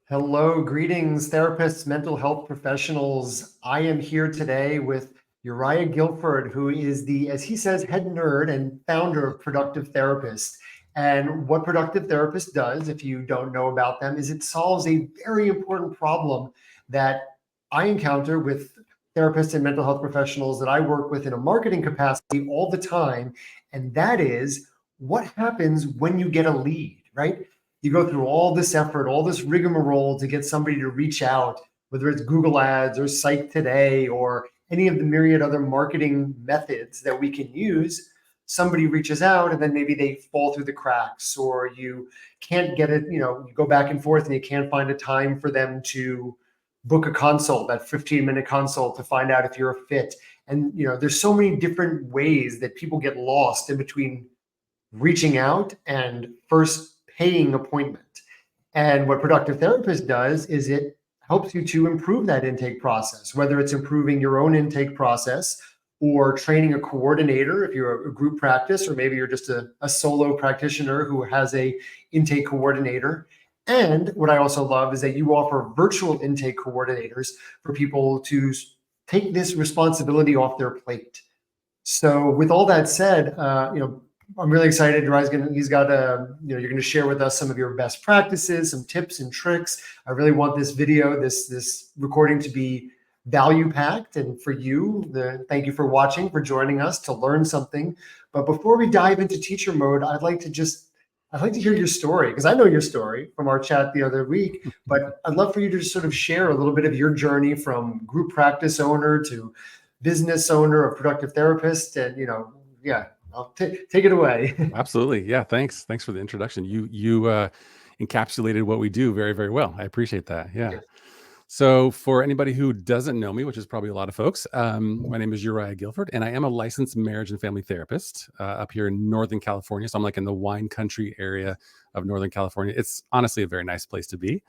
Hello, greetings, therapists, mental health professionals. I am here today with Uriah Guilford, who is the, as he says, head nerd and founder of Productive Therapist. And what Productive Therapist does, if you don't know about them, is it solves a very important problem that I encounter with therapists and mental health professionals that I work with in a marketing capacity all the time. And that is what happens when you get a lead, right? You go through all this effort, all this rigmarole to get somebody to reach out, whether it's Google Ads or Psych Today or any of the myriad other marketing methods that we can use. Somebody reaches out and then maybe they fall through the cracks, or you can't get it, you go back and forth and you can't find a time for them to book a consult, that 15-minute consult to find out if you're a fit. And there's so many different ways that people get lost in between reaching out and first paying appointment. And what Productive Therapist does is it helps you to improve that intake process, whether it's improving your own intake process or training a coordinator if you're a group practice, or maybe you're just a solo practitioner who has a intake coordinator. And what I also love is that you offer virtual intake coordinators for people to take this responsibility off their plate. So with all that said, I'm really excited. He's got you're going to share with us some of your best practices, some tips and tricks. I really want this video, this recording to be value packed. And for you, thank you for watching, for joining us to learn something. But before we dive into teacher mode, I'd like to hear your story, because I know your story from our chat the other week, but I'd love for you to just sort of share a little bit of your journey from group practice owner to business owner of Productive Therapist. And, I'll take it away. Absolutely. Yeah. Thanks for the introduction. You encapsulated what we do very, very well. I appreciate that. Yeah. So for anybody who doesn't know me, which is probably a lot of folks, my name is Uriah Guilford, and I am a licensed marriage and family therapist up here in Northern California. So I'm like in the wine country area of Northern California. It's honestly a very nice place to be.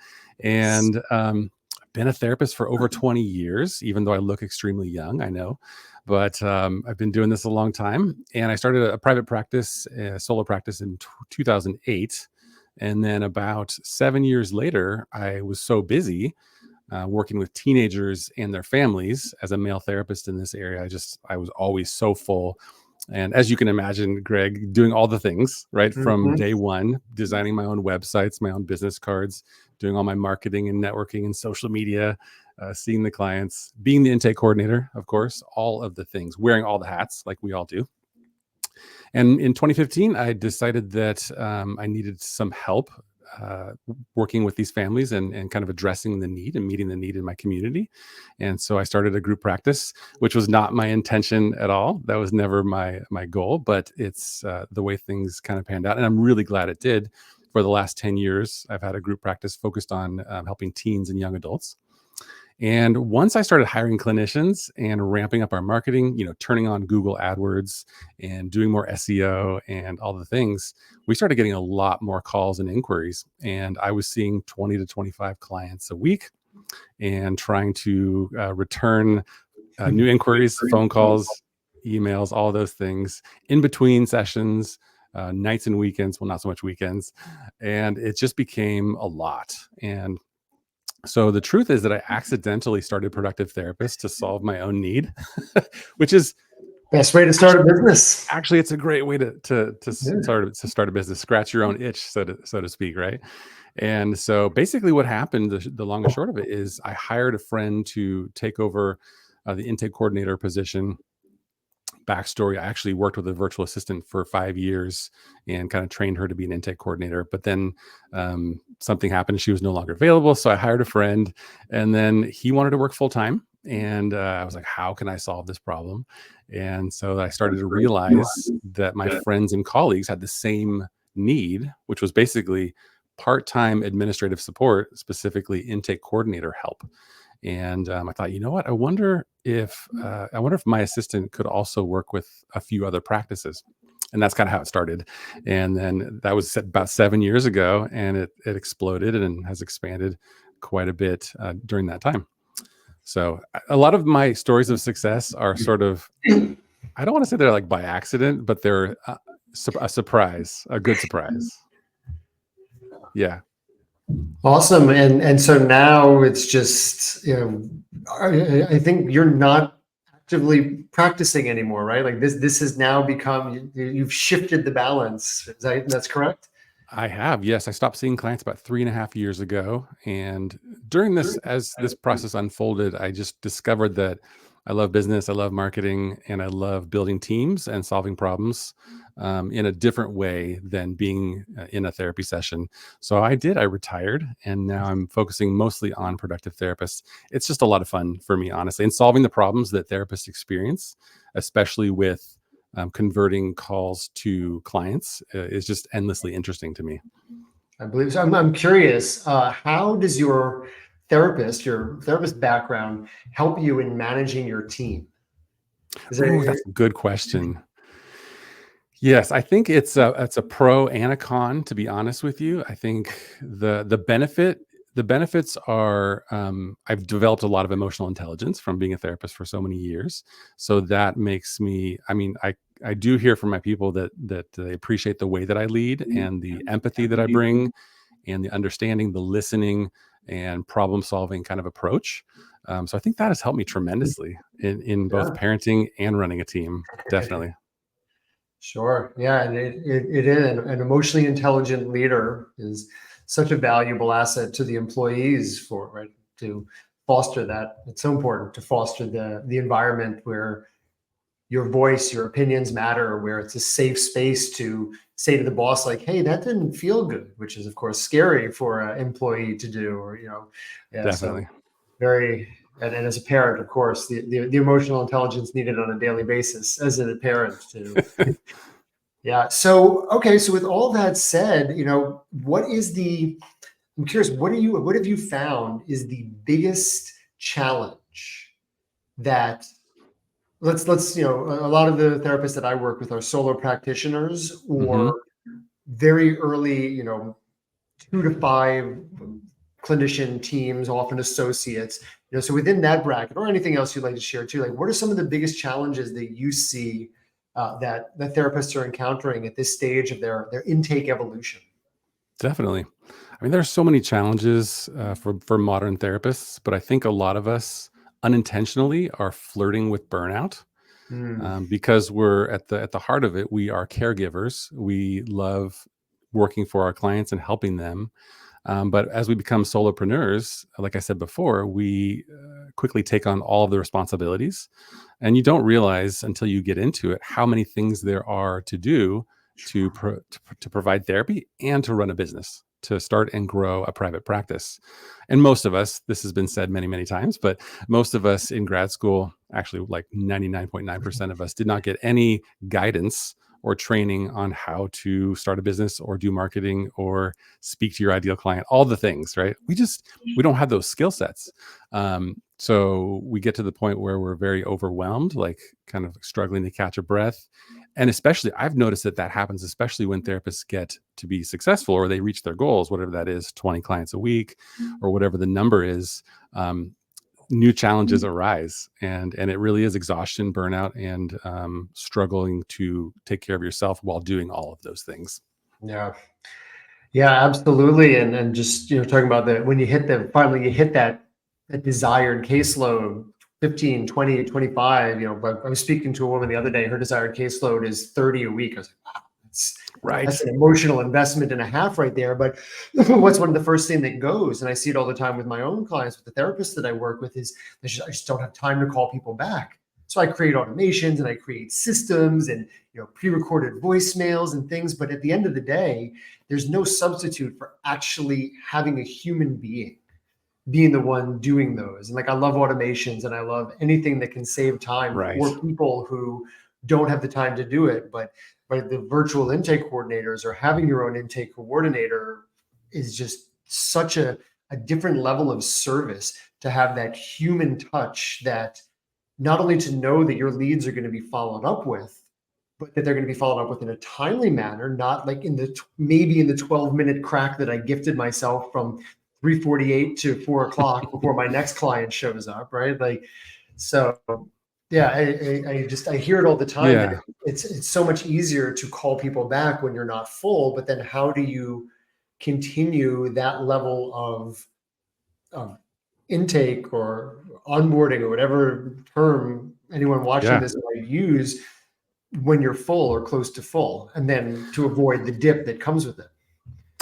And I've been a therapist for over 20 years, even though I look extremely young, I know. But I've been doing this a long time. And I started a private practice, solo practice in 2008. And then about 7 years later, I was so busy working with teenagers and their families as a male therapist in this area. I was always so full. And as you can imagine, Greg, doing all the things, right, from day one, designing my own websites, my own business cards, doing all my marketing and networking and social media, seeing the clients, being the intake coordinator, of course, all of the things, wearing all the hats like we all do. And in 2015, I decided that I needed some help working with these families and kind of addressing the need and meeting the need in my community. And so I started a group practice, which was not my intention at all. That was never my goal, but it's the way things kind of panned out. And I'm really glad it did. For the last 10 years, I've had a group practice focused on helping teens and young adults. And once I started hiring clinicians and ramping up our marketing, turning on Google AdWords and doing more SEO and all the things, we started getting a lot more calls and inquiries. And I was seeing 20 to 25 clients a week and trying to return new inquiries, phone calls, emails, all those things in between sessions, nights and weekends. Well, not so much weekends. And it just became a lot. And so the truth is that I accidentally started Productive Therapist to solve my own need, which is best way to start a business. Actually, it's a great way to start a business, scratch your own itch, so to speak, right? And so basically what happened, the long and short of it is I hired a friend to take over the intake coordinator position. Backstory, I actually worked with a virtual assistant for 5 years and kind of trained her to be an intake coordinator. But then something happened. She was no longer available. So I hired a friend, and then he wanted to work full time. And I was like, how can I solve this problem? And so I started to realize that my friends and colleagues had the same need, which was basically part-time administrative support, specifically intake coordinator help. And I thought, you know what? I wonder if my assistant could also work with a few other practices. And that's kind of how it started. And then that was about 7 years ago, and it exploded and has expanded quite a bit during that time. So a lot of my stories of success are sort of, I don't want to say they're like by accident, but they're a surprise, a good surprise. Yeah. Awesome. And so now it's just, I think you're not actively practicing anymore, right? Like this has now become, you've shifted the balance. That's correct? I have, yes. I stopped seeing clients about 3.5 years ago. And during this, as this process unfolded, I just discovered that I love business, I love marketing, and I love building teams and solving problems in a different way than being in a therapy session. So I retired, and now I'm focusing mostly on productive therapists. It's just a lot of fun for me, honestly, and solving the problems that therapists experience, especially with converting calls to clients is just endlessly interesting to me. I believe so. I'm curious, how does your therapist background help you in managing your team? Is Ooh, there, that's a good question. Yes, I think it's a pro and a con, to be honest with you. I think the benefits are I've developed a lot of emotional intelligence from being a therapist for so many years. So that makes me, I mean, I do hear from my people that they appreciate the way that I lead and the empathy that I bring and the understanding, the listening and problem solving kind of approach. So I think that has helped me tremendously in both yeah. parenting and running a team. Definitely. Sure. Yeah, and it is an emotionally intelligent leader is such a valuable asset to the employees for right to foster that. It's so important to foster the environment where your voice, your opinions matter, where it's a safe space to say to the boss, like, "Hey, that didn't feel good," which is of course scary for an employee to do, or yeah. So Definitely. very, and as a parent, of course, the emotional intelligence needed on a daily basis as a parent to. Yeah. So, okay. So with all that said, I'm curious, what have you found is the biggest challenge that let's, a lot of the therapists that I work with are solo practitioners Hmm. or very early, 2 to 5 clinician teams, often associates, so within that bracket or anything else you'd like to share too, like what are some of the biggest challenges that you see that the therapists are encountering at this stage of their intake evolution? Definitely. I mean, there's so many challenges for modern therapists, but I think a lot of us unintentionally are flirting with burnout Mm, because we're at the heart of it. We are caregivers. We love working for our clients and helping them. But as we become solopreneurs, like I said before, we quickly take on all of the responsibilities. And you don't realize until you get into it how many things there are to do to provide therapy and to run a business, to start and grow a private practice. And most of us, this has been said many, many times, but most of us in grad school, actually like 99.9% of us, did not get any guidance or training on how to start a business or do marketing or speak to your ideal client, all the things, right? We don't have those skill sets. So we get to the point where we're very overwhelmed, like kind of struggling to catch a breath. And especially, I've noticed that happens, especially when therapists get to be successful or they reach their goals, whatever that is, 20 clients a week or whatever the number is. New challenges arise, and it really is exhaustion, burnout, and struggling to take care of yourself while doing all of those things. yeah. Yeah, absolutely. And just, talking about that, when finally you hit that desired caseload, 15, 20, 25, but I was speaking to a woman the other day, her desired caseload is 30 a week. I was like, wow, that's Right. an emotional investment and a half right there. But what's one of the first thing that goes, and I see it all the time with my own clients, with the therapists that I work with, is I just don't have time to call people back. So I create automations and I create systems and pre-recorded voicemails and things. But at the end of the day, there's no substitute for actually having a human being the one doing those. And like I love automations and I love anything that can save time Right. for people who don't have the time to do it. But the virtual intake coordinators or having your own intake coordinator is just such a different level of service to have that human touch, that not only to know that your leads are going to be followed up with, but that they're going to be followed up with in a timely manner, not like maybe in the 12-minute crack that I gifted myself from 3:48 to 4 o'clock before my next client shows up, right? Like, so yeah, I hear it all the time that Yeah. it's so much easier to call people back when you're not full, but then how do you continue that level of intake or onboarding or whatever term anyone watching Yeah. this might use when you're full or close to full, and then to avoid the dip that comes with it.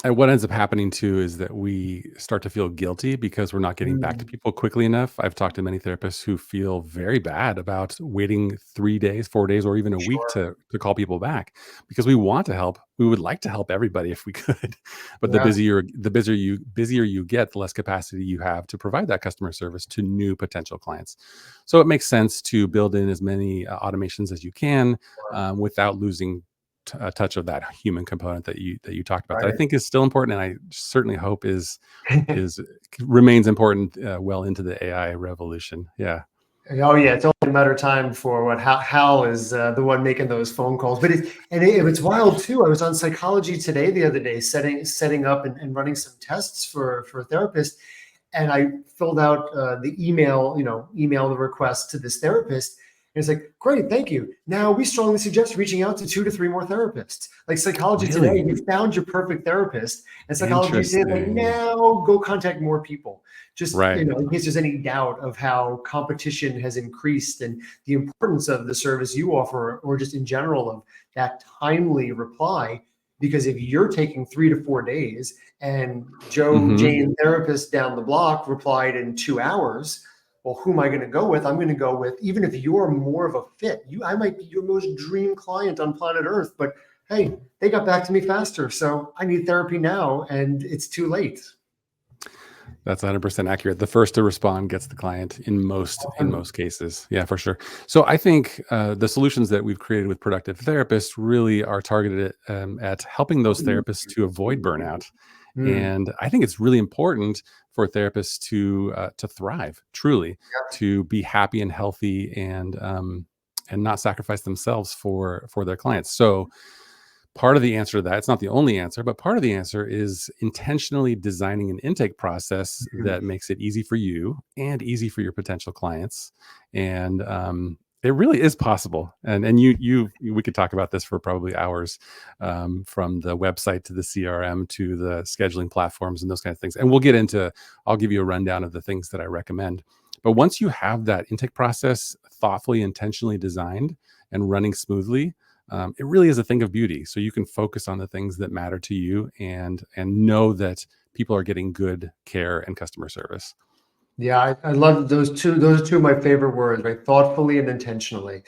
And what ends up happening too is that we start to feel guilty because we're not getting back to Mm, people quickly enough. I've talked to many therapists who feel very bad about waiting 3 days, 4 days, or even a week sure. to call people back because we want to help. We would like to help everybody if we could, but Yeah. busier you get, the less capacity you have to provide that customer service to new potential clients. So it makes sense to build in as many automations as you can without losing a touch of that human component that you talked about, that I Right. think is still important, and I certainly hope is remains important well into the AI revolution. Yeah. Oh yeah, it's only a matter of time for what Hal is the one making those phone calls. But it's wild too. I was on Psychology Today the other day, setting up and running some tests for a therapist, and I filled out the email the request to this therapist. And it's like, great, thank you. Now we strongly suggest reaching out to 2 to 3 more therapists. Like Psychology Today, Really you found your perfect therapist, and Psychology Today is like, interesting. now go contact more people. Just Right. in case there's any doubt of how competition has increased and the importance of the service you offer, or just in general of that timely reply. Because if you're taking 3 to 4 days and Joe Hmm. Jane therapist down the block replied in 2 hours, well, who am I going to go with? I'm going to go with, even if you're more of a fit, I might be your most dream client on planet Earth, but hey, they got back to me faster. So I need therapy now and it's too late. That's 100% accurate. The first to respond gets the client in most cases. Yeah, for sure. So I think the solutions that we've created with Productive Therapists really are targeted at helping those therapists to avoid burnout. Mm, And I think it's really important for therapists to thrive, truly, to be happy and healthy, and not sacrifice themselves for their clients. So part of the answer to that, it's not the only answer, but part of the answer is intentionally designing an intake process mm. that makes it easy for you and easy for your potential clients. And it really is possible. And we could talk about this for probably hours, from the website to the CRM to the scheduling platforms and those kind of things. And I'll give you a rundown of the things that I recommend. But once you have that intake process thoughtfully, intentionally designed and running smoothly, it really is a thing of beauty. So you can focus on the things that matter to you, and know that people are getting good care and customer service. Yeah, I love those two. Those are two of my favorite words, right? Thoughtfully and intentionally,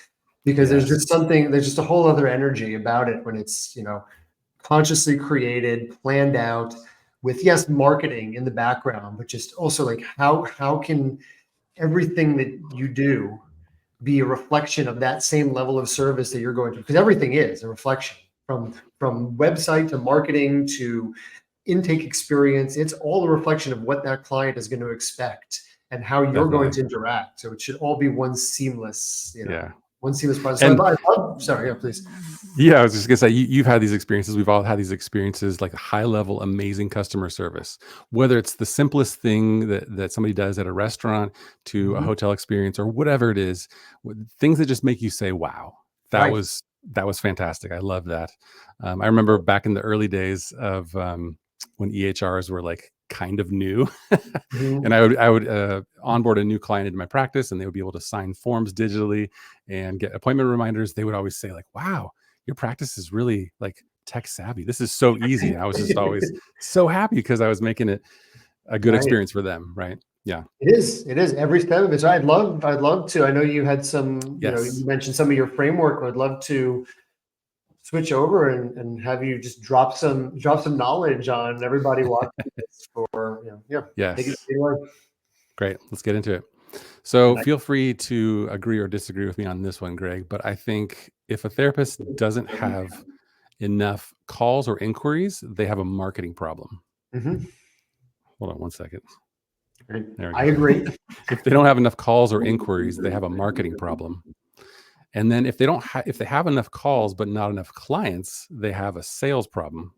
because Yes, there's just a whole other energy about it when it's, consciously created, planned out with, yes, marketing in the background, but just also like how can everything that you do be a reflection of that same level of service that you're going to, because everything is a reflection from website to marketing to intake experience. It's all a reflection of what that client is going to expect and how you're going definitely. to interact. So it should all be Yeah. one seamless process. So And I love, sorry, yeah, please. yeah, I was just gonna say, you've had these experiences. We've all had these experiences, like high level, amazing customer service. Whether it's the simplest thing that somebody does at a restaurant, to a Mhm. hotel experience, or whatever it is, things that just make you say, "Wow, that Right. was that was fantastic." I love that. I remember back in the early days of when EHRs were like kind of new, and Mhm. I would onboard a new client into my practice, and they would be able to sign forms digitally and get appointment reminders. They would always say like, "Wow, your practice is really like tech savvy. This is so easy." And I was just always so happy because I was making it a good Right. experience for them. Right. Yeah. It is. It is every step of it. So I'd love to. I know you had some, you Yes. mentioned some of your framework. I'd love to switch over and have you just drop some knowledge on everybody watching this for, yeah, Yes. take it away. Great. Let's get into it. So Nice. feel free to agree or disagree with me on this one, Greg. But I think if a therapist doesn't have enough calls or inquiries, they have a marketing problem. Mhm. Hold on one second. There we I go. agree. If they don't have enough calls or inquiries, they have a marketing problem. And then if they have enough calls but not enough clients, they have a sales problem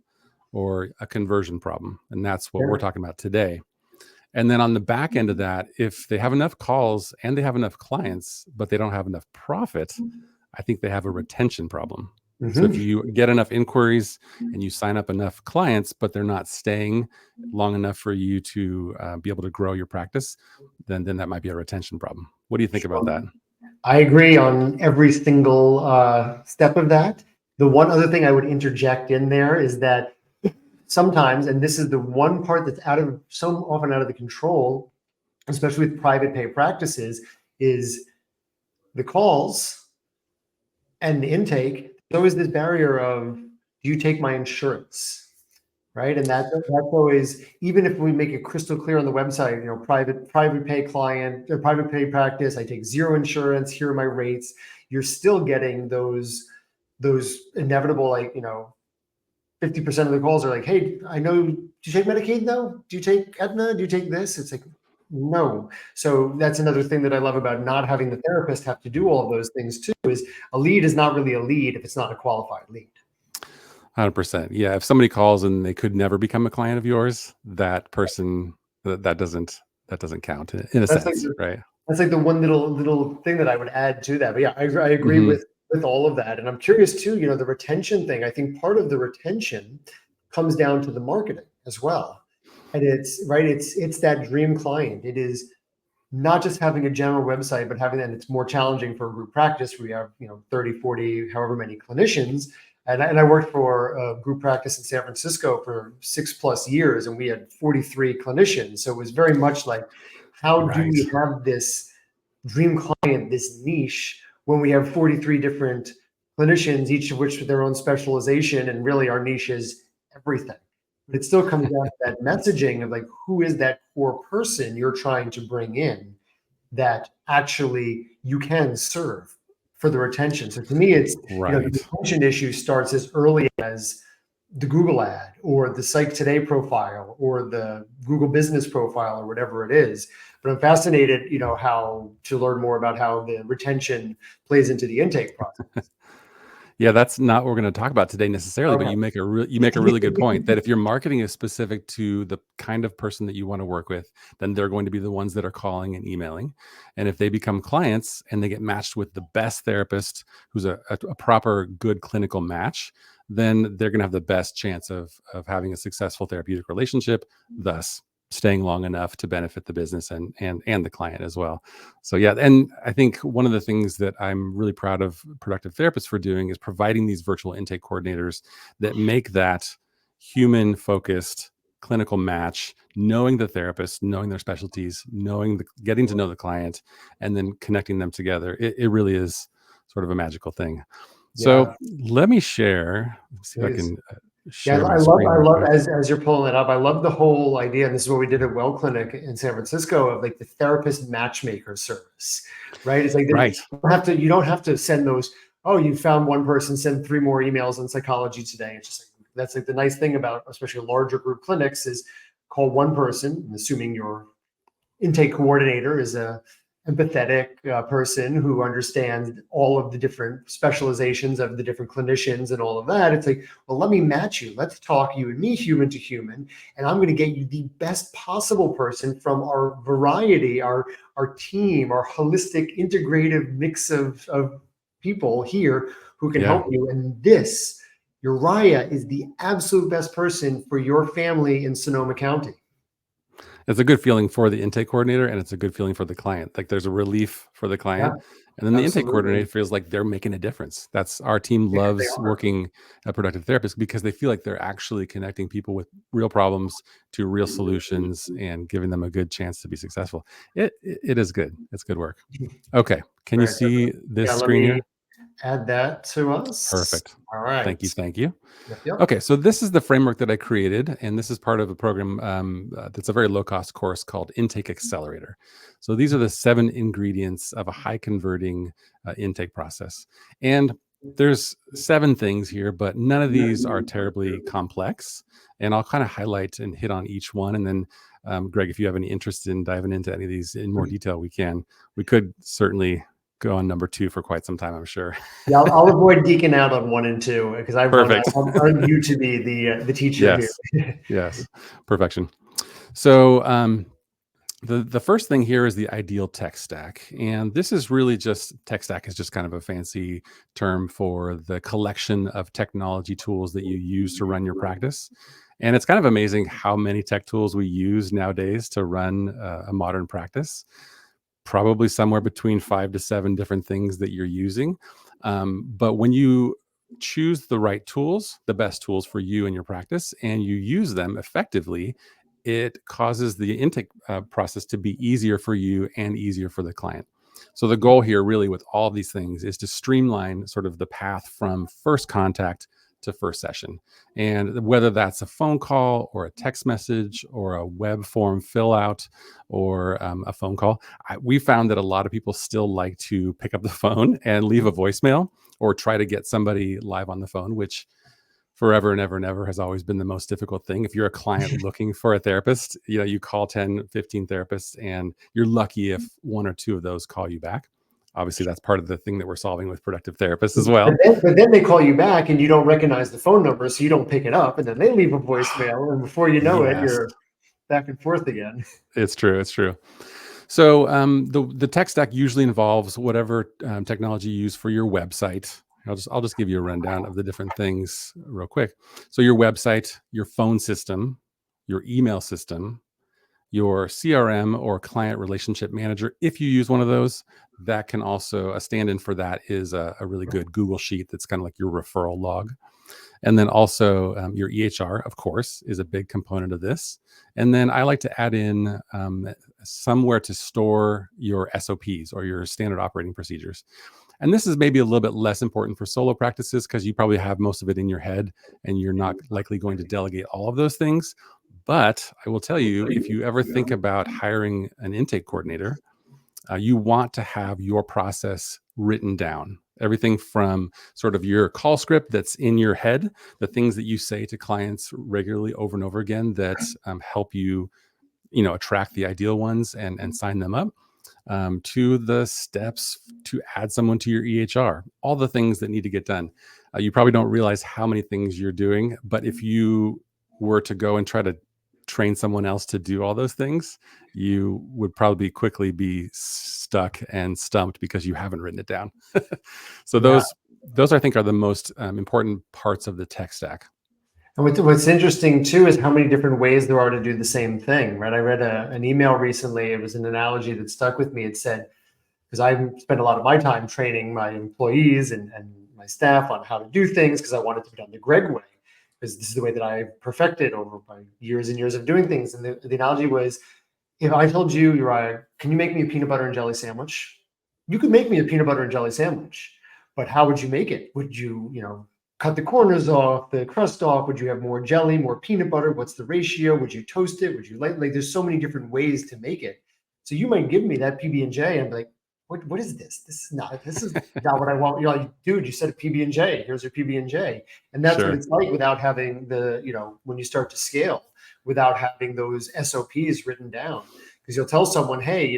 or a conversion problem. And that's what we're Yeah. talking about today. And then on the back end of that, if they have enough calls and they have enough clients, but they don't have enough profit, I think they have a retention problem. So if Mhm. you get enough inquiries and you sign up enough clients, but they're not staying long enough for you to be able to grow your practice, then that might be a retention problem. What do you think about Sure. that? I agree on every single step of that. The one other thing I would interject in there is that sometimes, and this is the one part that's so often out of the control, especially with private pay practices, is the calls and the intake. There's always this barrier of, do you take my insurance? Right. And that's always, even if we make it crystal clear on the website, private pay client or private pay practice, I take zero insurance, here are my rates. You're still getting those inevitable, 50% of the calls are like, hey, I know, do you take Medicaid though? Do you take Aetna? Do you take this? It's like, no. So that's another thing that I love about not having the therapist have to do all of those things too, is a lead is not really a lead if it's not a qualified lead. 100%. Yeah. If somebody calls and they could never become a client of yours, that person, that doesn't count in a That's like sense, right? That's like the one little thing that I would add to that. But yeah, I agree Hmm. with all of that. And I'm curious too, the retention thing. I think part of the retention comes down to the marketing as well. And it's that dream client. It is not just having a general website, but having that. It's more challenging for a group practice where you have, 30, 40, however many clinicians. And I worked for a group practice in San Francisco for 6+ years, and we had 43 clinicians. So it was very much like, how do Right. we have this dream client, this niche, when we have 43 different clinicians, each of which with their own specialization, and really our niche is everything. But it still comes down to that messaging of like, who is that core person you're trying to bring in that actually you can serve for the retention. So to me, it's, the Right. retention issue starts as early as the Google ad or the Psych Today profile or the Google Business profile or whatever it is. But I'm fascinated, how to learn more about how the retention plays into the intake process. Yeah, that's not what we're going to talk about today necessarily, but Okay. you make a really good point that if your marketing is specific to the kind of person that you want to work with, then they're going to be the ones that are calling and emailing. And if they become clients and they get matched with the best therapist who's a proper good clinical match, then they're going to have the best chance of having a successful therapeutic relationship, thus staying long enough to benefit the business and the client as well. So yeah, and I think one of the things that I'm really proud of Productive Therapists for doing is providing these virtual intake coordinators that make that human focused clinical match, knowing the therapist, knowing their specialties, getting to know the client, and then connecting them together. It really is sort of a magical thing. Yeah, So let me share. Let's see if I please. can Yeah, share my screen I real love quick. as you're pulling it up. I love the whole idea, and this is what we did at Well Clinic in San Francisco, of like the therapist matchmaker service, right? It's like Right. you don't have to send those. Oh, you found one person, send 3 more emails on psychology today. It's just like, that's like the nice thing about especially larger group clinics is call one person. I'm assuming your intake coordinator is a empathetic person who understands all of the different specializations of the different clinicians and all of that. It's like, well, let me match you. Let's talk you and me human to human, and I'm going to get you the best possible person from our variety, our team, our holistic, integrative mix of people here who can Yeah. help you. And this, Uriah, is the absolute best person for your family in Sonoma County. It's a good feeling for the intake coordinator and it's a good feeling for the client. Like there's a relief for the Yeah, client. And then the intake absolutely. coordinator feels like they're making a difference. That's our team Because they loves are. working at Productive Therapists because they feel like they're actually connecting people with real problems to real solutions and giving them a good chance to be successful. It is good. It's good work. Okay. Can you Right. see this Yeah, let screen me here? add that to us. Perfect. All Thank you. right. Thank you. Yep. Okay, so this is the framework that I created, and this is part of a program that's a very low cost course called Intake Accelerator. So these are the 7 ingredients of a high converting intake process. And there's 7 things here, but none of these are terribly complex. And I'll kind of highlight and hit on each one. And then, Greg, if you have any interest in diving into any of these in more detail, we can. We could certainly go on number 2 for quite some time, I'm sure. Yeah, I'll avoid geeking out on 1 and 2 because I Perfect. want you to be the teacher Yes. here. Yes. Perfection. So The first thing here is the ideal tech stack. And this is really just tech stack is just kind of a fancy term for the collection of technology tools that you use to run your practice. And it's kind of amazing how many tech tools we use nowadays to run a modern practice. Probably somewhere between 5 to 7 different things that you're using. But when you choose the right tools, the best tools for you and your practice, and you use them effectively, it causes the intake process to be easier for you and easier for the client. So the goal here, really, with all of these things, is to streamline sort of the path from first contact to first session. And whether that's a phone call or a text message or a web form fill out or a phone call, we found that a lot of people still like to pick up the phone and leave a voicemail or try to get somebody live on the phone, which forever and ever and ever has always been the most difficult thing. If you're a client looking for a therapist, you call 10, 15 therapists, and you're lucky if one or two of those call you back. Obviously, that's part of the thing that we're solving with productive therapists as well. But then they call you back and you don't recognize the phone number, so you don't pick it up, and then they leave a voicemail, and before you know it, Yes, you're back and forth again. it's true. It's true. So the tech stack usually involves whatever technology you use for your website. I'll just give you a rundown of the different things real quick. So your website, your phone system, your email system, your CRM or client relationship manager. If you use one of those, that can also, a stand-in for that is a really good Google Sheet that's kind of like your referral log. And then also your EHR, of course, is a big component of this. And then I like to add in somewhere to store your SOPs or your standard operating procedures. And this is maybe a little bit less important for solo practices because you probably have most of it in your head and you're not likely going to delegate all of those things. But I will tell you, if you ever think about hiring an intake coordinator, you want to have your process written down. Everything from sort of your call script that's in your head, the things that you say to clients regularly over and over again that help you, attract the ideal ones and sign them up, to the steps to add someone to your EHR, all the things that need to get done. You probably don't realize how many things you're doing, but if you were to go and try to train someone else to do all those things, you would probably quickly be stuck and stumped because you haven't written it down. So Yeah. those I think are the most important parts of the tech stack. And what's interesting too is how many different ways there are to do the same thing, right? I read an email recently. It was an analogy that stuck with me. It said, because I spend a lot of my time training my employees and my staff on how to do things because I want it to be done the Greg way, because this is the way that I perfected over my years and years of doing things. And the analogy was, if I told you, Uriah, can you make me a peanut butter and jelly sandwich? You could make me a peanut butter and jelly sandwich, but how would you make it? Would you, cut the corners off, the crust off? Would you have more jelly, more peanut butter? What's the ratio? Would you toast it? Would you like there's so many different ways to make it. So you might give me that PB&J and be like, what is this? This is not what I want. You're like, dude, you said a PB&J. Here's your PB&J. And that's what Sure. it's like without having when you start to scale, without having those SOPs written down. Because you'll tell someone, hey,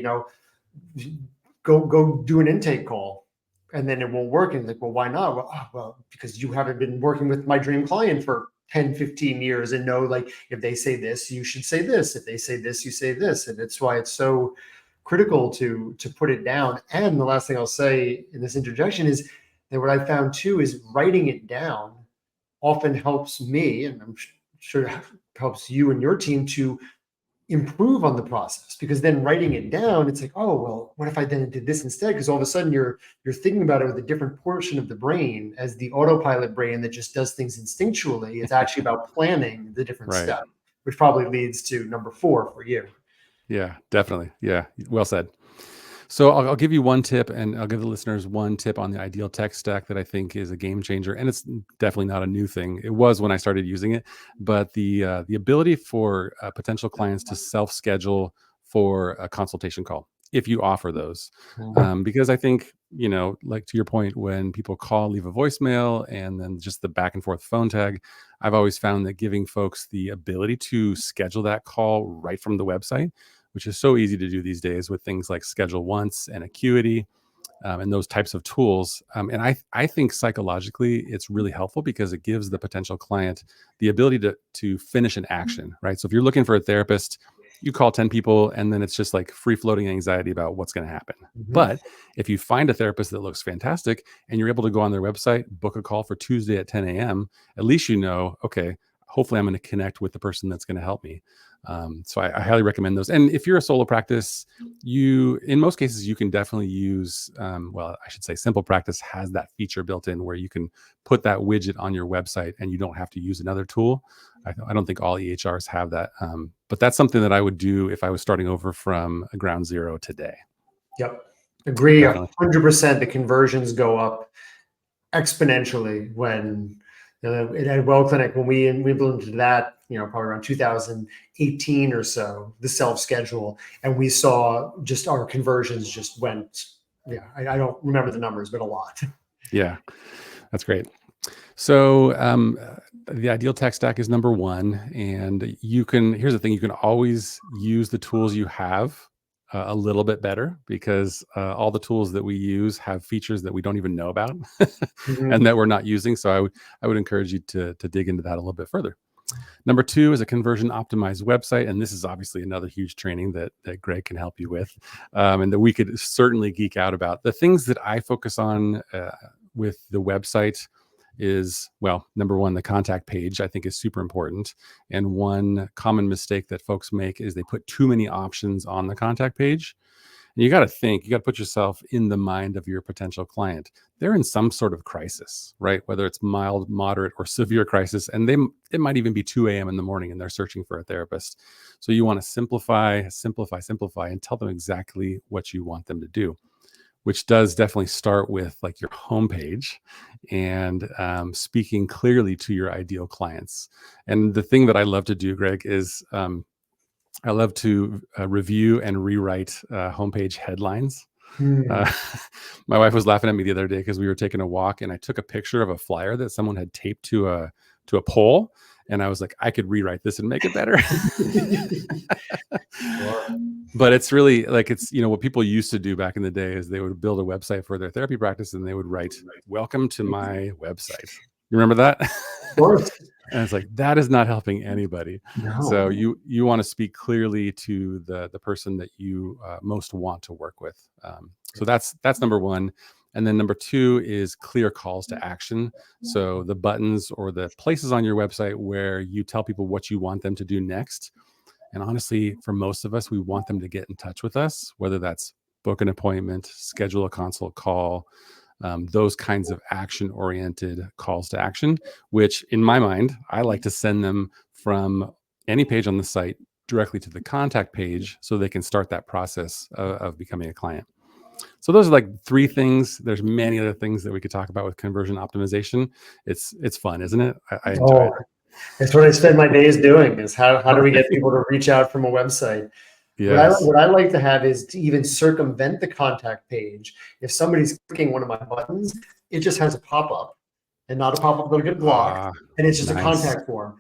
go do an intake call, and then it won't work. And like, well, why not? Well, because you haven't been working with my dream client for 10, 15 years and know, like, if they say this, you should say this. If they say this, you say this. And it's why it's so critical to put it down. And the last thing I'll say in this interjection is that what I found too is writing it down often helps me, and I'm sure it helps you and your team to improve on the process, because then writing it down, it's like, oh, well, what if I then did this instead? Because all of a sudden you're thinking about it with a different portion of the brain, as the autopilot brain that just does things instinctually. It's actually about planning the different Right. steps, which probably leads to number 4 for you. Yeah, definitely. Yeah. Well said. So I'll give you one tip, and I'll give the listeners one tip on the ideal tech stack that I think is a game changer. And it's definitely not a new thing. It was when I started using it, but the ability for potential clients to self-schedule for a consultation call, if you offer those. Because I think, like to your point, when people call, leave a voicemail, and then just the back and forth phone tag, I've always found that giving folks the ability to schedule that call right from the website, which is so easy to do these days with things like Schedule Once and Acuity, and those types of tools. And I think psychologically it's really helpful because it gives the potential client the ability to finish an action, right? So if you're looking for a therapist you call 10 people and then it's just like free floating anxiety about what's going to happen. But if you find a therapist that looks fantastic and you're able to go on their website, book a call for Tuesday at 10 a.m., at least you know, okay, hopefully I'm going to connect with the person that's going to help me. So I highly recommend those. And if you're a solo practice, in most cases, you can definitely use, well, I should say Simple Practice has that feature built in where you can put that widget on your website and you don't have to use another tool. I don't think all EHRs have that. But that's something that I would do if I was starting over from a ground zero today. Yep. Agree. Definitely. 100%. The conversions go up exponentially when at Well Clinic, when we implemented that, probably around 2018 or so, the self-schedule, and we saw just our conversions just went, I don't remember the numbers, but a lot. Yeah, that's great. So the ideal tech stack is number one. And here's the thing, you can always use the tools you have a little bit better, because all the tools that we use have features that we don't even know about and that we're not using. So I would encourage you to dig into that a little bit further. Number two is a conversion optimized website. And this is obviously another huge training that Greg can help you with, and that we could certainly geek out about. The things that I focus on with the website is, well, number one, the contact page I think is super important. And one common mistake that folks make is they put too many options on the contact page. And you got to put yourself in the mind of your potential client. They're in some sort of crisis, right? Whether it's mild, moderate, or severe crisis. And it might even be 2 a.m. in the morning and they're searching for a therapist. So you want to simplify, and tell them exactly what you want them to do, which does definitely start with like your homepage and speaking clearly to your ideal clients. And the thing that I love to do, Greg, is I love to review and rewrite homepage headlines. My wife was laughing at me the other day because we were taking a walk and I took a picture of a flyer that someone had taped to a pole. And I was like, I could rewrite this and make it better. But it's really like, it's, what people used to do back in the day is they would build a website for their therapy practice and they would write, "Welcome to my website." You remember that? Of course. And it's like, that is not helping anybody. No. So you want to speak clearly to the person that you most want to work with. So that's number one. And then number two is clear calls to action. So the buttons or the places on your website where you tell people what you want them to do next. And honestly, for most of us, we want them to get in touch with us, whether that's book an appointment, schedule a consult call, those kinds of action-oriented calls to action, which in my mind, I like to send them from any page on the site directly to the contact page so they can start that process of becoming a client. So those are like three things. There's many other things that we could talk about with conversion optimization. It's fun, isn't it? I enjoy it. That's what I spend my days doing, is how do we get people to reach out from a website? Yes. What I like to have is to even circumvent the contact page. If somebody's clicking one of my buttons, it just has a pop-up and not a pop-up that'll get blocked. And it's just a contact form.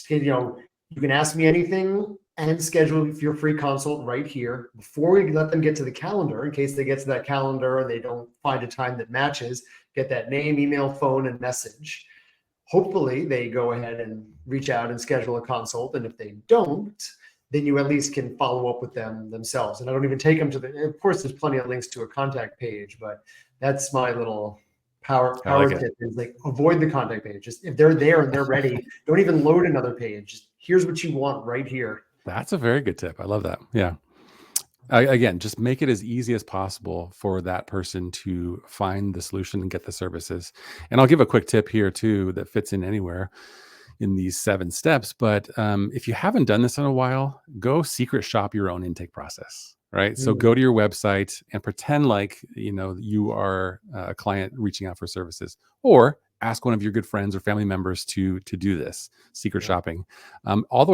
You can ask me anything and schedule your free consult right here before we let them get to the calendar. In case they get to that calendar and they don't find a time that matches, get that name, email, phone, and message. Hopefully they go ahead and reach out and schedule a consult. And if they don't, then you at least can follow up with them themselves. And I don't even take them to of course, there's plenty of links to a contact page, but that's my little power tip is like, avoid the contact page. Just if they're there and they're ready, don't even load another page. Just here's what you want right here. That's a very good tip. I love that. Yeah. Again, just make it as easy as possible for that person to find the solution and get the services. And I'll give a quick tip here too that fits in anywhere in these 7 steps. But if you haven't done this in a while, go secret shop your own intake process, right? So go to your website and pretend like, you are a client reaching out for services, or ask one of your good friends or family members to do this secret shopping, all the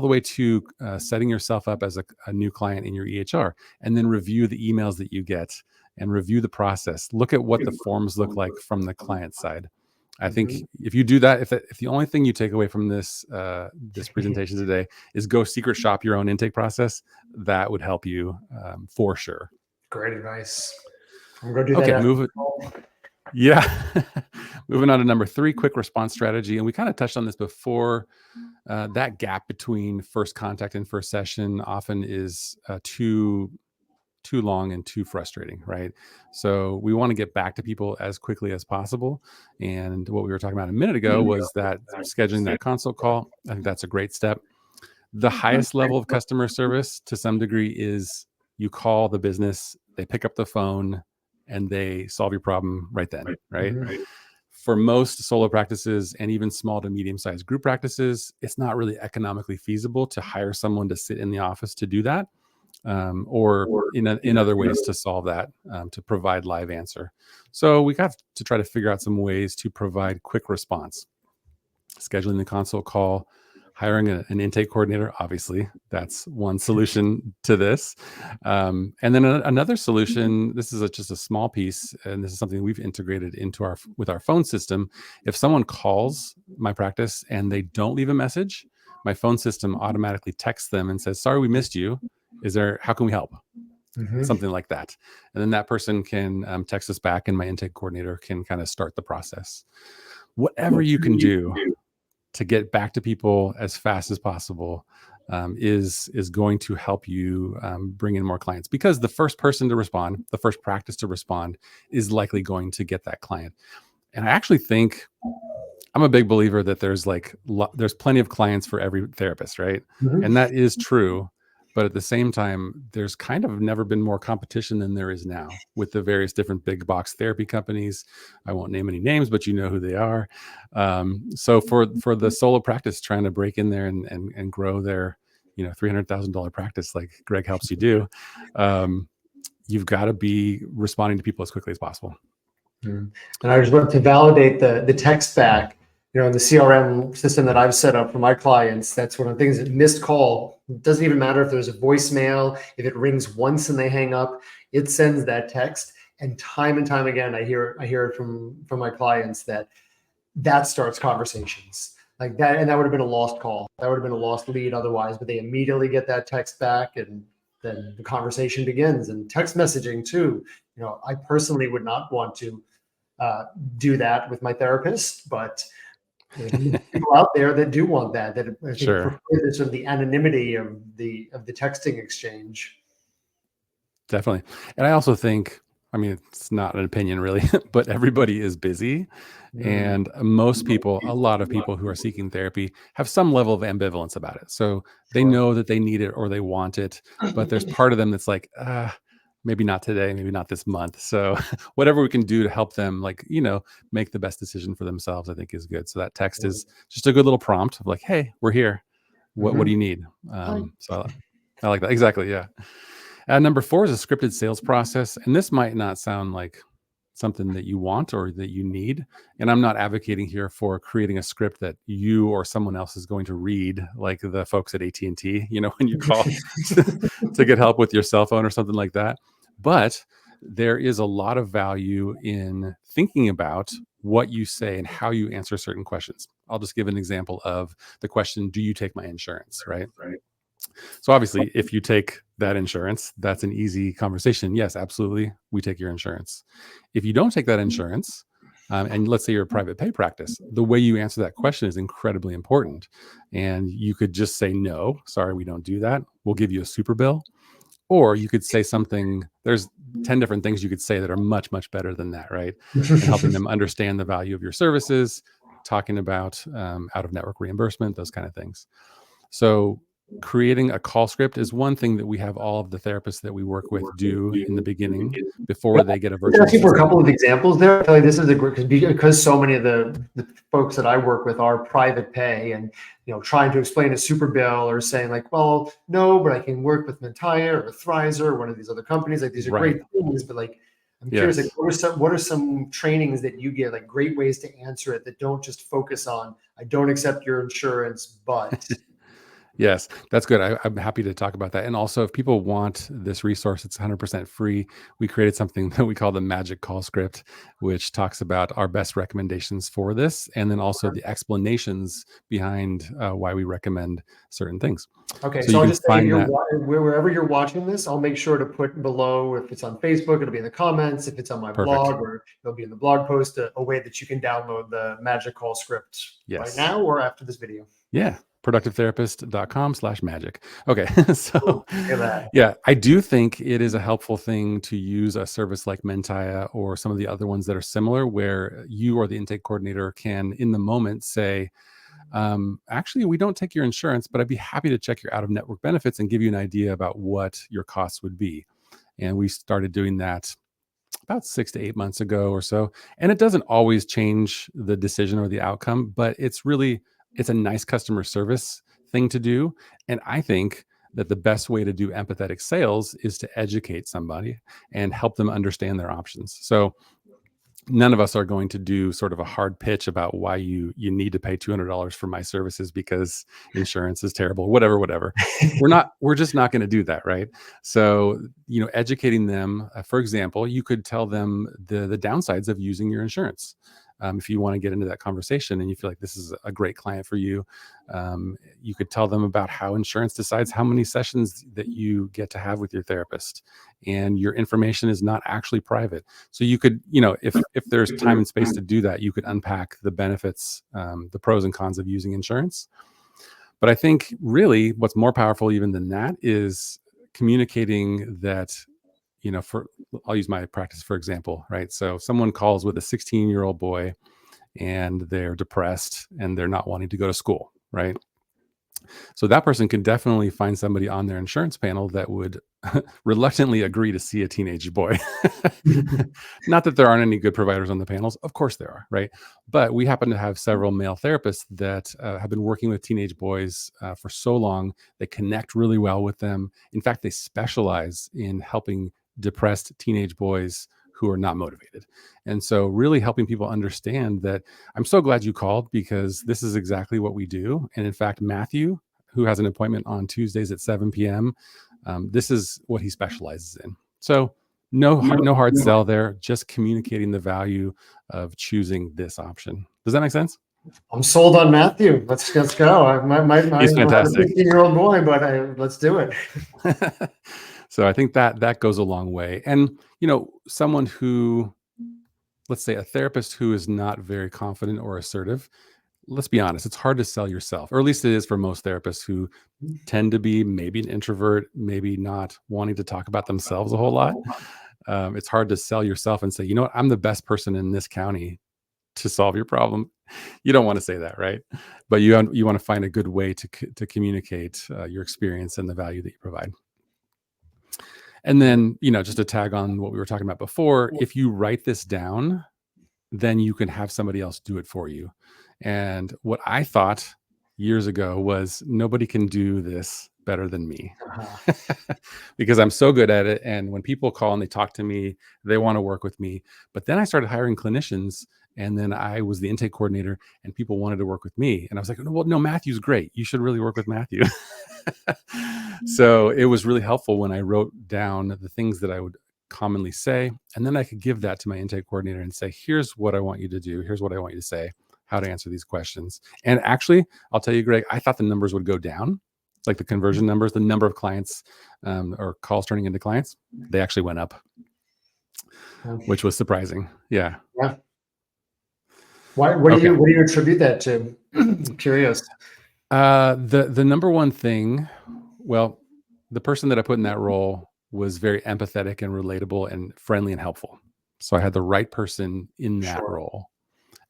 way to setting yourself up as a new client in your EHR, and then review the emails that you get and review the process. Look at what the forms look like from the client side. I think if you do that, if the only thing you take away from this presentation today is go secret shop your own intake process, that would help you for sure. Great advice. I'm going to do that. Okay, move it. Yeah. Moving on to number 3, quick response strategy. And we kind of touched on this before. That gap between first contact and first session often is too long and too frustrating, right? So we want to get back to people as quickly as possible. And what we were talking about a minute ago was that scheduling that consult call. I think that's a great step. The highest level of customer service to some degree is you call the business, they pick up the phone, and they solve your problem right then, right? For most solo practices and even small to medium-sized group practices, it's not really economically feasible to hire someone to sit in the office to do that, or in other ways to solve that, to provide live answer. So we got to try to figure out some ways to provide quick response. Scheduling the consult call, hiring an intake coordinator, obviously, that's one solution to this. And then another solution, this is just a small piece, and this is something we've integrated into with our phone system. If someone calls my practice and they don't leave a message, my phone system automatically texts them and says, "Sorry, we missed you. How can we help?" Something like that. And then that person can text us back, and my intake coordinator can kind of start the process. Whatever you can do to get back to people as fast as possible is going to help you bring in more clients, because the first person to respond, the first practice to respond, is likely going to get that client. And I actually think I'm a big believer that there's plenty of clients for every therapist, right? And that is true. But at the same time, there's kind of never been more competition than there is now with the various different big box therapy companies. I won't name any names, but you know who they are. So for the solo practice trying to break in there and grow their $300,000 practice like Greg helps you do, you've got to be responding to people as quickly as possible. And I just want to validate the text back. In the CRM system that I've set up for my clients, that's one of the things that missed call. It doesn't even matter if there's a voicemail, if it rings once and they hang up, it sends that text. And time again, I hear it from my clients that starts conversations like that. And that would have been a lost call. That would have been a lost lead otherwise, but they immediately get that text back, and then the conversation begins. And text messaging too. I personally would not want to do that with my therapist, but people out there that do want that I think prefer the sort of the anonymity of the texting exchange. Definitely. And I also think, it's not an opinion really, but everybody is busy. And most people, a lot of people who are seeking therapy have some level of ambivalence about it. So they know that they need it or they want it, but there's part of them that's like, maybe not today, maybe not this month. So whatever we can do to help them, make the best decision for themselves, I think is good. So that text is just a good little prompt of like, "Hey, we're here. What do you need?" So I like that. Exactly. Yeah. Number 4 is a scripted sales process. And this might not sound like something that you want or that you need. And I'm not advocating here for creating a script that you or someone else is going to read, like the folks at AT&T, when you call to get help with your cell phone or something like that. But there is a lot of value in thinking about what you say and how you answer certain questions. I'll just give an example of the question, "Do you take my insurance?" Right? So obviously, if you take that insurance, that's an easy conversation. Yes, absolutely. We take your insurance. If you don't take that insurance, and let's say you're a private pay practice, the way you answer that question is incredibly important. And you could just say, "No, sorry, we don't do that. We'll give you a super bill." Or you could say something, there's 10 different things you could say that are much, much better than that, right? And helping them understand the value of your services, talking about out-of-network reimbursement, those kind of things. So creating a call script is one thing that we have all of the therapists that we work with do in the beginning before they get a virtual assistant. For a couple of examples there, this is because so many of the folks that I work with are private pay, and trying to explain a super bill or saying like, "Well, no, but I can work with Mentaya or Thrizer or one of these other companies. Like these are great things, but like I'm curious, like what are some trainings that you get, like great ways to answer it that don't just focus on I don't accept your insurance, but." Yes, that's good. I'm happy to talk about that. And also, if people want this resource, it's 100% free. We created something that we call the Magic Call Script, which talks about our best recommendations for this, and then also the explanations behind why we recommend certain things. Okay, So so you I'll can just say if find you're that wherever you're watching this, I'll make sure to put below, if it's on Facebook, it'll be in the comments. If it's on my perfect. blog, or it'll be in the blog post, a way that you can download the Magic Call Script right Yes. now or after this video. Yeah. Productivetherapist.com/magic. Okay. Cool. So, Look at that. yeah, I do think it is a helpful thing to use a service like Mentaya or some of the other ones that are similar, where you or the intake coordinator can, in the moment, say, actually, we don't take your insurance, but I'd be happy to check your out of network benefits and give you an idea about what your costs would be. And we started doing that about 6 to 8 months ago or so. And it doesn't always change the decision or the outcome, but it's a nice customer service thing to do. And I think that the best way to do empathetic sales is to educate somebody and help them understand their options. So none of us are going to do sort of a hard pitch about why you need to pay $200 for my services because insurance is terrible, whatever. We're just not going to do that, right? So, educating them, for example, you could tell them the downsides of using your insurance. If you want to get into that conversation and you feel like this is a great client for you, you could tell them about how insurance decides how many sessions that you get to have with your therapist, and your information is not actually private. So you could, if there's time and space to do that, you could unpack the benefits, the pros and cons of using insurance. But I think really what's more powerful even than that is communicating that, I'll use my practice for example, right? So if someone calls with a 16-year-old boy and they're depressed and they're not wanting to go to school, right? So that person can definitely find somebody on their insurance panel that would reluctantly agree to see a teenage boy. Not that there aren't any good providers on the panels. Of course there are, right? But we happen to have several male therapists that have been working with teenage boys for so long. They connect really well with them. In fact, they specialize in helping depressed teenage boys who are not motivated. And so really helping people understand that. I'm so glad you called, because this is exactly what we do. And in fact, Matthew, who has an appointment on Tuesdays at 7 p.m., this is what he specializes in. So no hard sell there, just communicating the value of choosing this option. Does that make sense? I'm sold on Matthew. Let's go. I He's don't have a fantastic. 15-year-old boy, but let's do it. So I think that goes a long way. And, someone who, let's say a therapist who is not very confident or assertive, let's be honest, it's hard to sell yourself, or at least it is for most therapists who tend to be maybe an introvert, maybe not wanting to talk about themselves a whole lot. It's hard to sell yourself and say, you know what, I'm the best person in this county to solve your problem. You don't want to say that, right? But you want to find a good way to communicate your experience and the value that you provide. And then, just to tag on what we were talking about before, if you write this down, then you can have somebody else do it for you. And what I thought years ago was, nobody can do this better than me. Because I'm so good at it. And when people call and they talk to me, they want to work with me. But then I started hiring clinicians, and then I was the intake coordinator, and people wanted to work with me. And I was like, well, no, Matthew's great. You should really work with Matthew. So it was really helpful when I wrote down the things that I would commonly say, and then I could give that to my intake coordinator and say, here's what I want you to do. Here's what I want you to say, how to answer these questions. And actually, I'll tell you, Greg, I thought the numbers would go down, like the conversion numbers, the number of clients or calls turning into clients, they actually went up, which was surprising. Yeah. Yeah. What do you attribute that to? I'm curious. The number one thing, well, the person that I put in that role was very empathetic and relatable and friendly and helpful. So I had the right person in that role.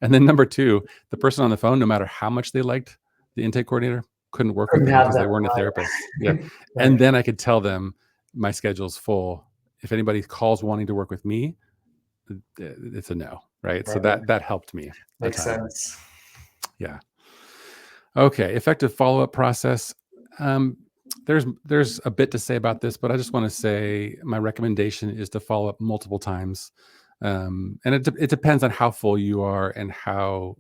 And then number two, the person on the phone, no matter how much they liked the intake coordinator, couldn't work with them because they weren't a therapist. Yeah. Right. And then I could tell them my schedule's full. If anybody calls wanting to work with me, it's a no. Right. So that helped me. Makes sense. Yeah. Okay. Effective follow-up process. There's a bit to say about this, but I just want to say my recommendation is to follow up multiple times. And it depends on how full you are and how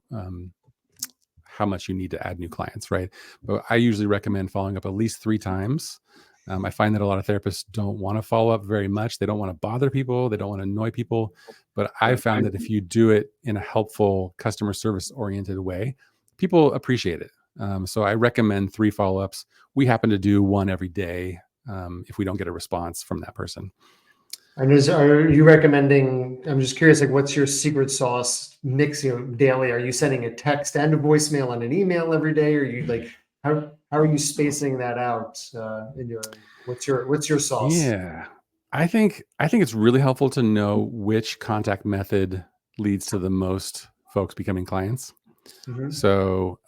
how much you need to add new clients, right? But I usually recommend following up at least 3 times. I find that a lot of therapists don't want to follow up very much. They don't want to bother people. They don't want to annoy people. But I found that if you do it in a helpful, customer service oriented way, people appreciate it. So I recommend 3 follow-ups. We happen to do 1 every day if we don't get a response from that person. And are you recommending, I'm just curious, like what's your secret sauce mix, daily? Are you sending a text and a voicemail and an email every day? Or you like, how are you spacing that out what's your sauce? Yeah. I think it's really helpful to know which contact method leads to the most folks becoming clients. Mhm. So,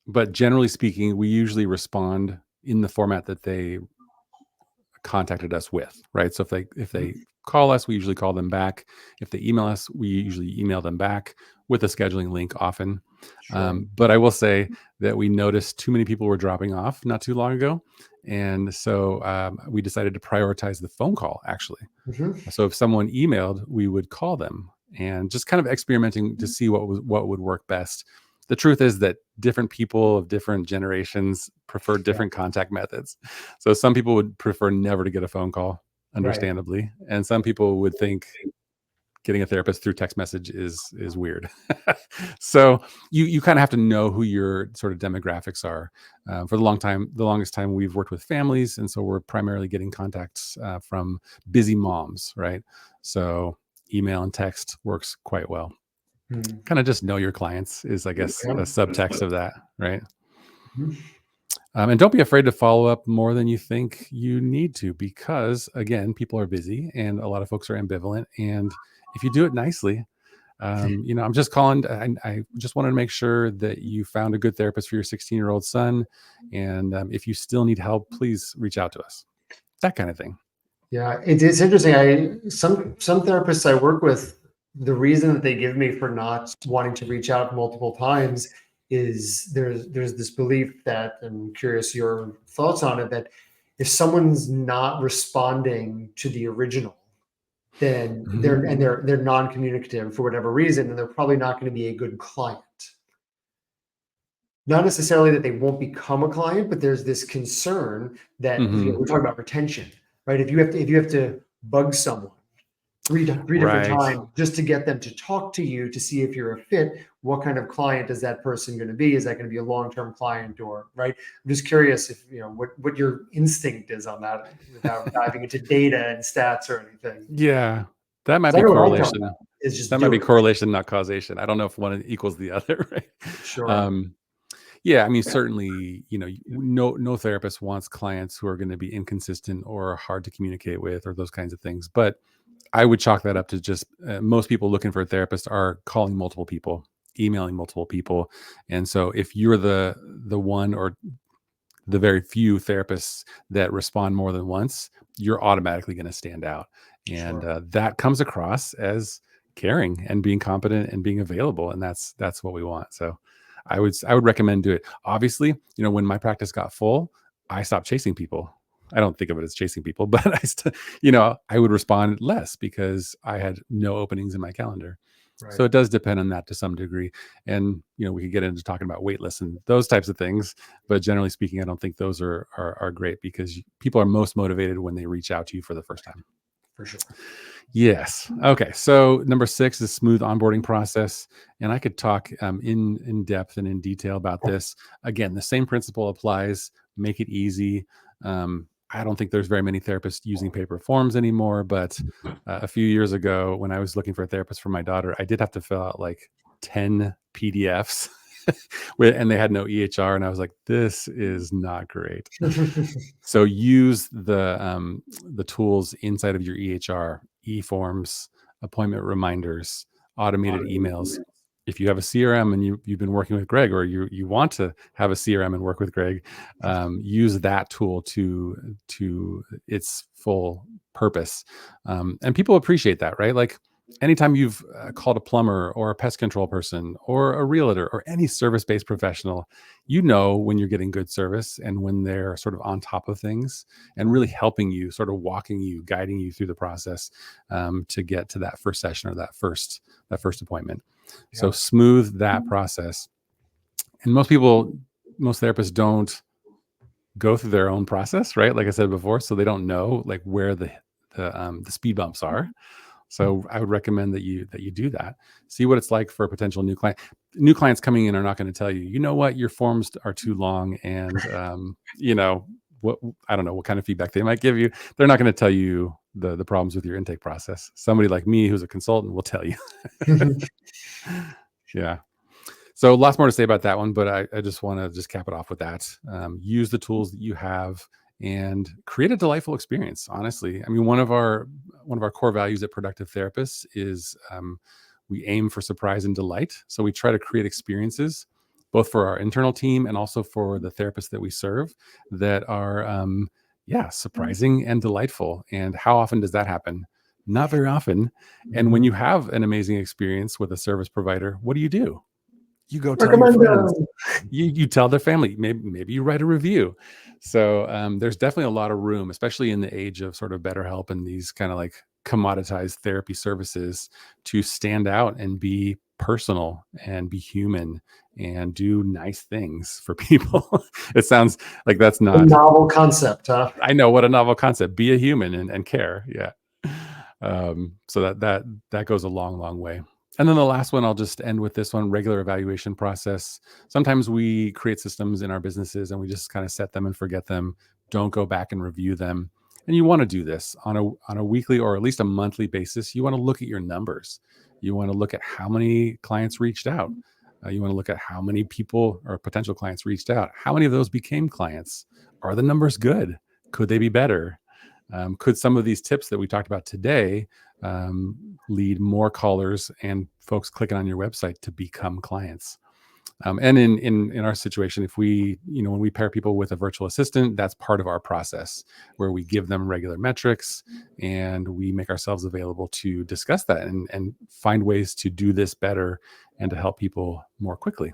but generally speaking, we usually respond in the format that they contacted us with, right? So if they call us, we usually call them back. If they email us, we usually email them back with a scheduling link often. Sure. But I will say that we noticed too many people were dropping off not too long ago. And so we decided to prioritize the phone call actually. Mhm. So if someone emailed, we would call them and just kind of experimenting to see what would work best. The truth is that different people of different generations prefer Yeah. different contact methods. So some people would prefer never to get a phone call, Right. understandably, and some people would think getting a therapist through text message is weird. So you kind of have to know who your sort of demographics are. For the longest time, we've worked with families, and so we're primarily getting contacts from busy moms, right? So email and text works quite well. Hmm. Kind of just know your clients is, I guess, Yeah. a subtext of that, right? Mhm. And don't be afraid to follow up more than you think you need to, because again, people are busy and a lot of folks are ambivalent. And if you do it nicely, I'm just calling. I just wanted to make sure that you found a good therapist for your 16-year-old son. And if you still need help, please reach out to us. That kind of thing. Yeah, it's interesting. Some therapists I work with, the reason that they give me for not wanting to reach out multiple times is there's this belief that, and I'm curious your thoughts on it, that if someone's not responding to the original, then Mhm. they're non-communicative for whatever reason, and they're probably not going to be a good client. Not necessarily that they won't become a client, but there's this concern that, Mhm. we're talking about retention, right? If you have to bug someone three different Right. times just to get them to talk to you to see if you're a fit, what kind of client is that person going to be? Is that going to be a long-term client, or right? I'm just curious if what your instinct is on that without diving into data and stats or anything. Yeah, that might 'Cause I be know what I'm talking correlation. about is just That might do be it. correlation, not causation. I don't know if one equals the other, right? Sure. Um, Yeah, I mean, certainly, no therapist wants clients who are going to be inconsistent or hard to communicate with or those kinds of things. But I would chalk that up to just most people looking for a therapist are calling multiple people, emailing multiple people, and so if you're the one or the very few therapists that respond more than once, you're automatically going to stand out, and Sure. that comes across as caring and being competent and being available, and that's what we want. So I would recommend do it. Obviously, when my practice got full, I stopped chasing people. I don't think of it as chasing people, but I would respond less because I had no openings in my calendar. So Right. it does depend on that to some degree. And we could get into talking about wait lists and those types of things, but generally speaking, I don't think those are great because people are most motivated when they reach out to you for the first time. For sure. Yes. Okay. So number 6 is smooth onboarding process, and I could talk in depth and in detail about this. Again, the same principle applies. Make it easy. I don't think there's very many therapists using paper forms anymore, but a few years ago, when I was looking for a therapist for my daughter, I did have to fill out like 10 PDFs, and they had no EHR, and I was like, "This is not great." So use the tools inside of your EHR, e-forms, appointment reminders, automated emails. If you have a CRM and you've been working with Greg, or you want to have a CRM and work with Greg, use that tool to its full purpose. And people appreciate that, right? Like anytime you've called a plumber or a pest control person or a realtor or any service-based professional, when you're getting good service and when they're sort of on top of things and really helping you, sort of walking you, guiding you through the process to get to that first session or that first appointment. So Yeah. smooth that process. And most therapists don't go through their own process, right? Like I said before, so they don't know like where the speed bumps are. So I would recommend that you do that. See what it's like for a potential new client. New clients coming in are not going to tell you, you know what, your forms are too long, and what, I don't know what kind of feedback they might give you. They're not going to tell you the problems with your intake process. Somebody like me, who's a consultant, will tell you. Yeah. So lots more to say about that one, but I just want to just cap it off with that. Use the tools that you have and create a delightful experience. Honestly, I mean, one of our core values at Productive Therapists is we aim for surprise and delight. So we try to create experiences both for our internal team and also for the therapists that we serve that are surprising and delightful. And how often does that happen? Not very often. And when you have an amazing experience with a service provider, what do? You go tell your friends. You tell their family. Maybe you write a review. So there's definitely a lot of room, especially in the age of sort of BetterHelp and these kind of like commoditized therapy services, to stand out and be personal and be human and do nice things for people. It sounds like that's A not novel concept, huh? I know, what a novel concept. Be a human and care. Yeah. So that goes a long way. And then the last one, I'll just end with this one: regular evaluation process. Sometimes we create systems in our businesses and we just kind of set them and forget them. Don't go back and review them. And you want to do this on a weekly or at least a monthly basis. You want to look at your numbers. You want to look at how many clients reached out. You want to look at how many people or potential clients reached out. How many of those became clients? Are the numbers good? Could they be better? Could some of these tips that we talked about today lead more callers and folks clicking on your website to become clients? And in our situation, if we, when we pair people with a virtual assistant, that's part of our process where we give them regular metrics and we make ourselves available to discuss that and find ways to do this better and to help people more quickly.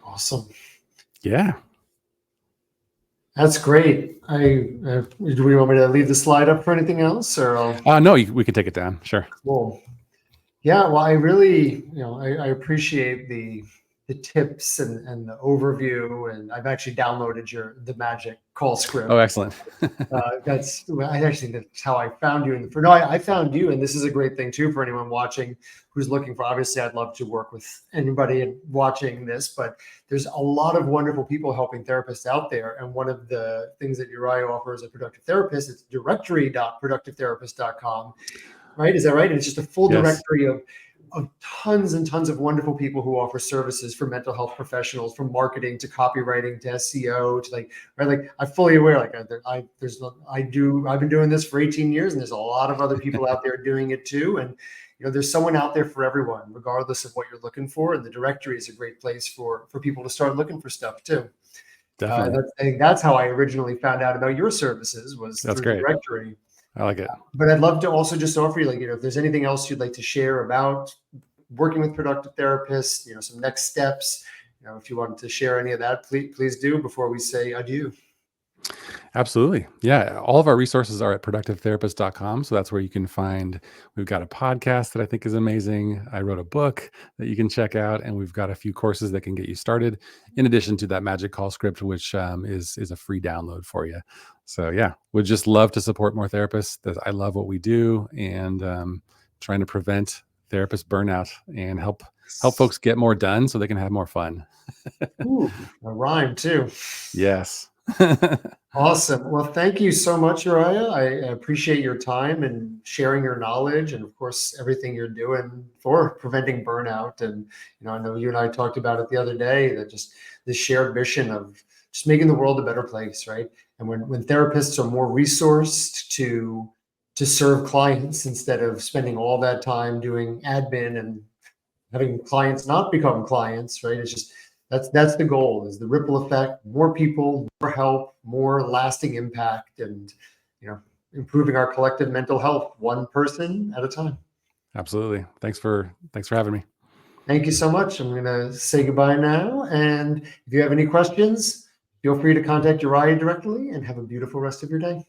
Awesome. Yeah. That's great. Do we want me to leave the slide up for anything else, or no, we can take it down. Sure. Cool. Yeah. Well, I really, I appreciate the tips and the overview, and I've actually downloaded the magic call script. Oh, excellent. I actually think that's how I found you. I found you, and this is a great thing too for anyone watching who's looking for. Obviously, I'd love to work with anybody watching this, but there's a lot of wonderful people helping therapists out there. And one of the things that Uriah offers as a productive therapist, it's directory.productivetherapist.com. Right? Is that right? And it's just a full directory of tons and tons of wonderful people who offer services for mental health professionals, from marketing to copywriting to SEO to I'm fully aware. I've been doing this for 18 years, and there's a lot of other people out there doing it too. And there's someone out there for everyone, regardless of what you're looking for. And the directory is a great place for people to start looking for stuff too. Definitely. I think that's how I originally found out about your services, was through the directory. I like it. But I'd love to also just offer you, if there's anything else you'd like to share about working with productive therapists, some next steps, if you wanted to share any of that, please do before we say adieu. Absolutely. Yeah. All of our resources are at productivetherapist.com. So that's where you can we've got a podcast that I think is amazing. I wrote a book that you can check out, and we've got a few courses that can get you started, in addition to that magic call script, which is a free download for you. So yeah, would just love to support more therapists. I love what we do, and trying to prevent therapist burnout and help folks get more done so they can have more fun. Ooh, a rhyme too. Yes. Awesome. Well, thank you so much, Uriah. I appreciate your time and sharing your knowledge, and of course, everything you're doing for preventing burnout. And, I know you and I talked about it the other day, that just this shared mission of just making the world a better place, right? And when therapists are more resourced to serve clients, instead of spending all that time doing admin and having clients not become clients, right? It's just, that's the goal, is the ripple effect: more people, more help, more lasting impact, and improving our collective mental health one person at a time. Absolutely. Thanks for having me. Thank you so much. I'm going to say goodbye now, and if you have any questions, feel free to contact Uriah directly, and have a beautiful rest of your day.